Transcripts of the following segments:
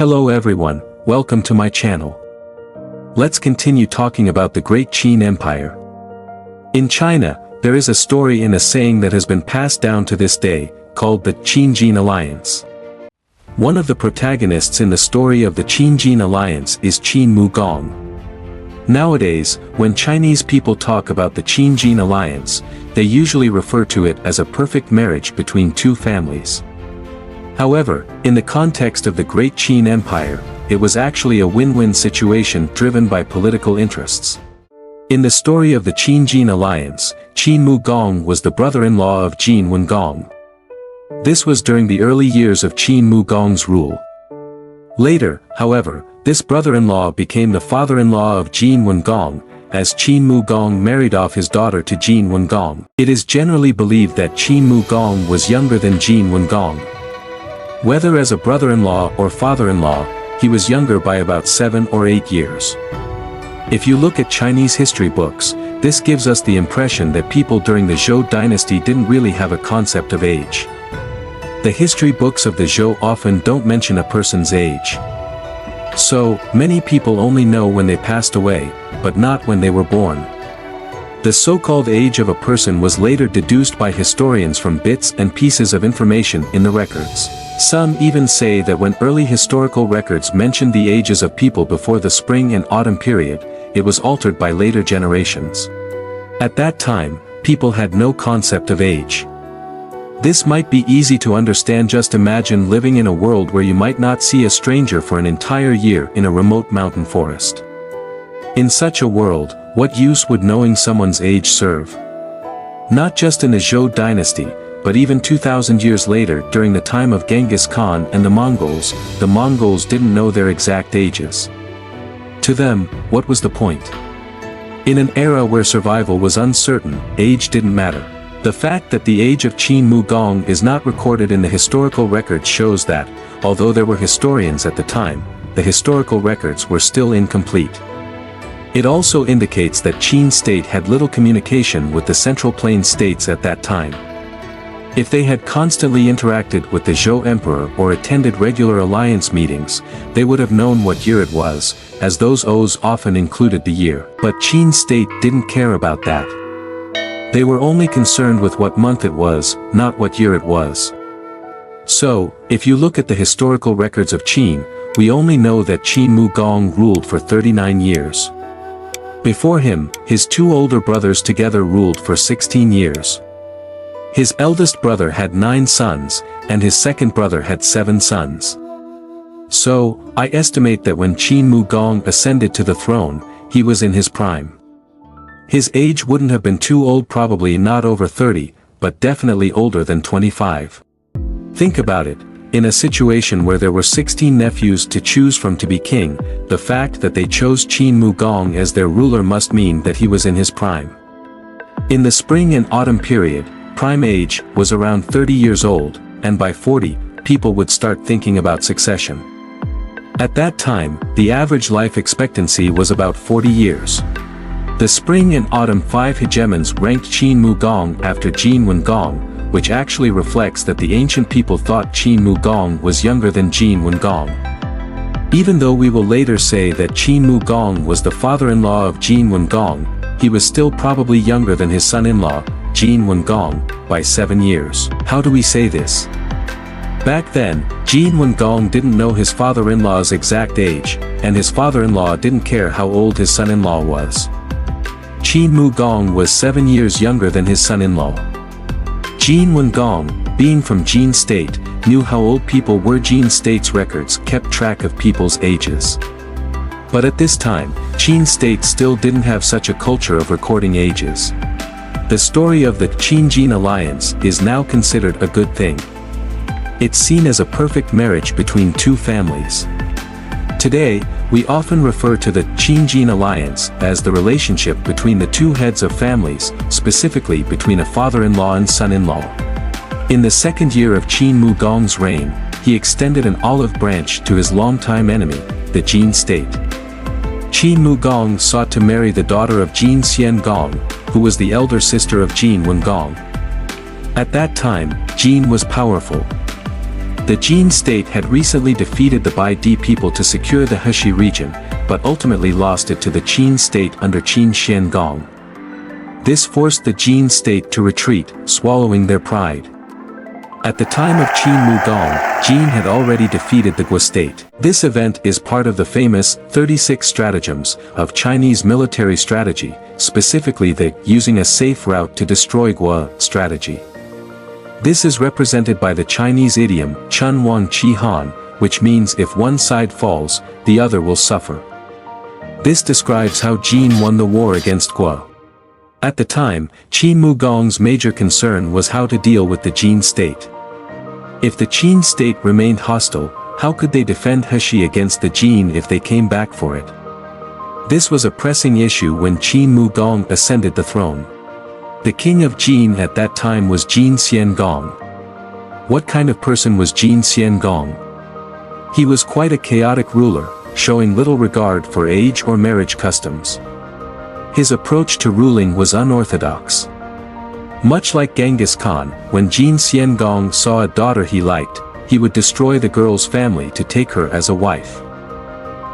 Hello everyone, welcome to my channel. Let's continue talking about the Great Qin Empire. In China, there is a story and a saying that has been passed down to this day, called the Qin-Jin Alliance. One of the protagonists in the story of the Qin-Jin Alliance is Qin Gong. Nowadays, when Chinese people talk about the Qin-Jin Alliance, they usually refer to it as a perfect marriage between two families. However, in the context of the Great Qin Empire, it was actually a win-win situation driven by political interests. In the story of the Qin-Jin Alliance, Qin Gong was the brother-in-law of Qin Gong. This was during the early years of Qin Gong's rule. Later, however, this brother-in-law became the father-in-law of Qin Gong, as Qin Gong married off his daughter to Qin Gong. It is generally believed that Qin Gong was younger than Qin Gong. Whether as a brother-in-law or father-in-law, he was younger by about 7 or 8 years. If you look at Chinese history books, this gives us the impression that people during the Zhou dynasty didn't really have a concept of age. The history books of the Zhou often don't mention a person's age. So, many people only know when they passed away, but not when they were born. The so-called age of a person was later deduced by historians from bits and pieces of information in the records. Some even say that when early historical records mentioned the ages of people before the spring and autumn period, it was altered by later generations. At that time, people had no concept of age. This might be easy to understand. Just imagine living in a world where you might not see a stranger for an entire year in a remote mountain forest. In such a world, what use would knowing someone's age serve? Not just in the Zhou dynasty, but even 2,000 years later during the time of Genghis Khan and the Mongols didn't know their exact ages. To them, what was the point? In an era where survival was uncertain, age didn't matter. The fact that the age of Qin Gong is not recorded in the historical records shows that, although there were historians at the time, the historical records were still incomplete. It also indicates that Qin state had little communication with the Central Plain states at that time. If they had constantly interacted with the Zhou emperor or attended regular alliance meetings, they would have known what year it was, as those oaths often included the year. But Qin state didn't care about that. They were only concerned with what month it was, not what year it was. So, if you look at the historical records of Qin, we only know that Qin Gong ruled for 39 years. Before him, his two older brothers together ruled for 16 years. His eldest brother had 9 sons, and his second brother had 7 sons. So, I estimate that when Qin Gong ascended to the throne, he was in his prime. His age wouldn't have been too old, probably not over 30, but definitely older than 25. Think about it, in a situation where there were 16 nephews to choose from to be king, the fact that they chose Qin Gong as their ruler must mean that he was in his prime. In the spring and autumn period, prime age was around 30 years old, and by 40, people would start thinking about succession. At that time, the average life expectancy was about 40 years. The spring and autumn 5 hegemons ranked Qin Gong after Qin Gong, which actually reflects that the ancient people thought Qin Gong was younger than Qin Gong. Even though we will later say that Qin Gong was the father-in-law of Qin Gong, he was still probably younger than his son-in-law, Qin Gong, by 7 years. How do we say this? Back then, Qin Gong didn't know his father-in-law's exact age, and his father-in-law didn't care how old his son-in-law was. Qin Gong was 7 years younger than his son-in-law. Qin Gong, being from Jin state, knew how old people were. Jin state's records kept track of people's ages. But at this time, Qin state still didn't have such a culture of recording ages. The story of the Qin-Jin Alliance is now considered a good thing. It's seen as a perfect marriage between two families. Today, we often refer to the Qin-Jin Alliance as the relationship between the two heads of families, specifically between a father-in-law and son-in-law. In the second year of Qin Gong's reign, he extended an olive branch to his longtime enemy, the Jin state. Qin Gong sought to marry the daughter of Xian Gong, who was the elder sister of Qin Gong. At that time, Jin was powerful. The Jin state had recently defeated the Bai-Di people to secure the Heshi region, but ultimately lost it to the Qin state under Qin Gong. This forced the Jin state to retreat, swallowing their pride. At the time of Qin Gong, Jin had already defeated the Guo state. This event is part of the famous 36 stratagems of Chinese military strategy, specifically the using a safe route to destroy Guo strategy. This is represented by the Chinese idiom Chun Wang Qi Han, which means if one side falls, the other will suffer. This describes how Jin won the war against Guo. At the time, Qin Gong's major concern was how to deal with the Jin state. If the Qin state remained hostile, how could they defend Heshi against the Jin if they came back for it? This was a pressing issue when Qin Gong ascended the throne. The king of Jin at that time was Xian Gong. What kind of person was Xian Gong? He was quite a chaotic ruler, showing little regard for age or marriage customs. His approach to ruling was unorthodox. Much like Genghis Khan, when Xian Gong saw a daughter he liked, he would destroy the girl's family to take her as a wife.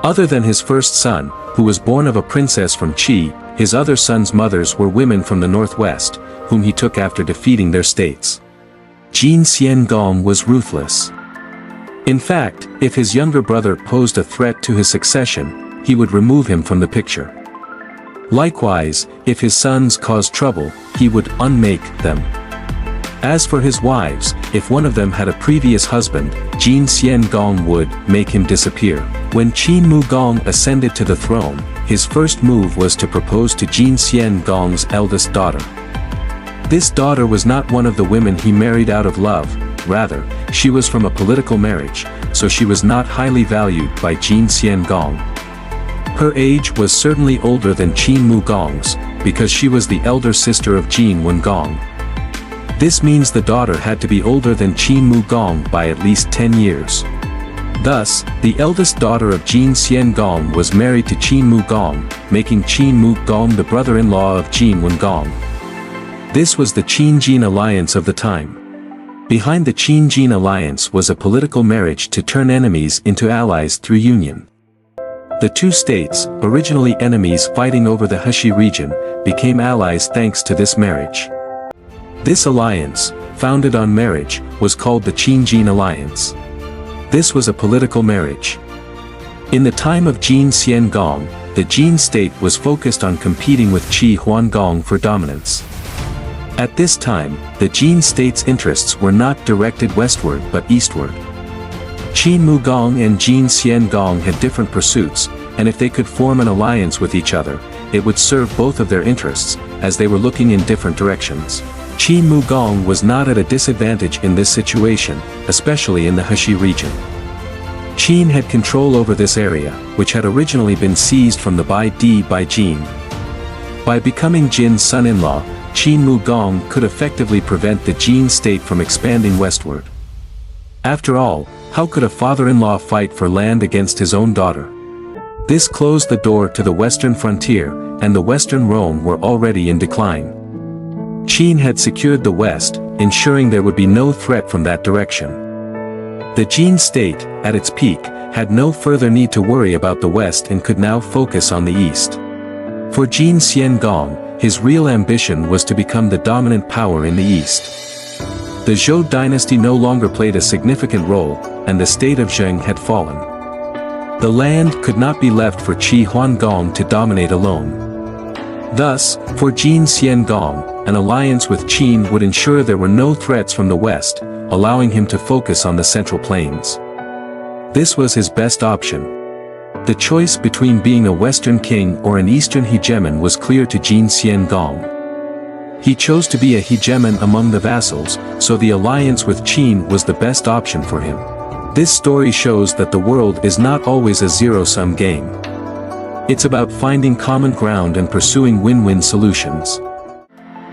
Other than his first son, who was born of a princess from Qi, his other sons' mothers were women from the northwest, whom he took after defeating their states. Xian Gong was ruthless. In fact, if his younger brother posed a threat to his succession, he would remove him from the picture. Likewise, if his sons caused trouble, he would unmake them. As for his wives, if one of them had a previous husband, Xian Gong would make him disappear. When Qin Gong ascended to the throne, his first move was to propose to Xian Gong's eldest daughter. This daughter was not one of the women he married out of love, rather, she was from a political marriage, so she was not highly valued by Xian Gong. Her age was certainly older than Qin Gong's, because she was the elder sister of Jin Gong. This means the daughter had to be older than Qin Gong by at least 10 years. Thus, the eldest daughter of Xian Gong was married to Qin Gong, making Qin Gong the brother-in-law of Jin Gong. This was the Qin-Jin Alliance of the time. Behind the Qin-Jin Alliance was a political marriage to turn enemies into allies through union. The two states, originally enemies fighting over the Heshi region, became allies thanks to this marriage. This alliance, founded on marriage, was called the Qin-Jin Alliance. This was a political marriage. In the time of Xian Gong, the Jin state was focused on competing with Qi Gong for dominance. At this time, the Jin state's interests were not directed westward but eastward. Qin Gong and Xian Gong had different pursuits, and if they could form an alliance with each other, it would serve both of their interests, as they were looking in different directions. Qin Gong was not at a disadvantage in this situation, especially in the Heshi region. Qin had control over this area, which had originally been seized from the Bai-Di by Jin. By becoming Jin's son-in-law, Qin Gong could effectively prevent the Jin state from expanding westward. After all, how could a father-in-law fight for land against his own daughter? This closed the door to the western frontier, and the western Rome were already in decline. Qin had secured the west, ensuring there would be no threat from that direction. The Jin state, at its peak, had no further need to worry about the west and could now focus on the east. For Xian Gong, his real ambition was to become the dominant power in the east. The Zhou dynasty no longer played a significant role, and the state of Zheng had fallen. The land could not be left for Qi Gong to dominate alone. Thus, for Xian Gong, an alliance with Qin would ensure there were no threats from the west, allowing him to focus on the central plains. This was his best option. The choice between being a western king or an eastern hegemon was clear to Xian Gong. He chose to be a hegemon among the vassals, so the alliance with Qin was the best option for him. This story shows that the world is not always a zero-sum game. It's about finding common ground and pursuing win-win solutions.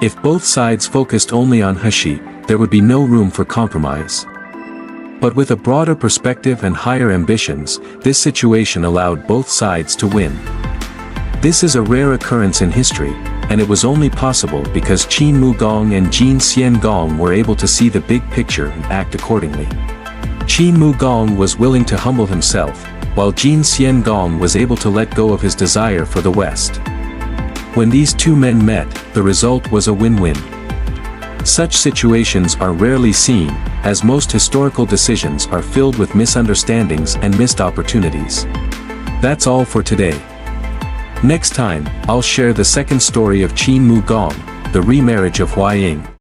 If both sides focused only on Heshi, there would be no room for compromise. But with a broader perspective and higher ambitions, this situation allowed both sides to win. This is a rare occurrence in history, and it was only possible because Qin Gong and Xian Gong were able to see the big picture and act accordingly. Qin Gong was willing to humble himself, while Xian Gong was able to let go of his desire for the West. When these two men met, the result was a win-win. Such situations are rarely seen, as most historical decisions are filled with misunderstandings and missed opportunities. That's all for today. Next time, I'll share the second story of Qin Gong, the remarriage of Hua Ying.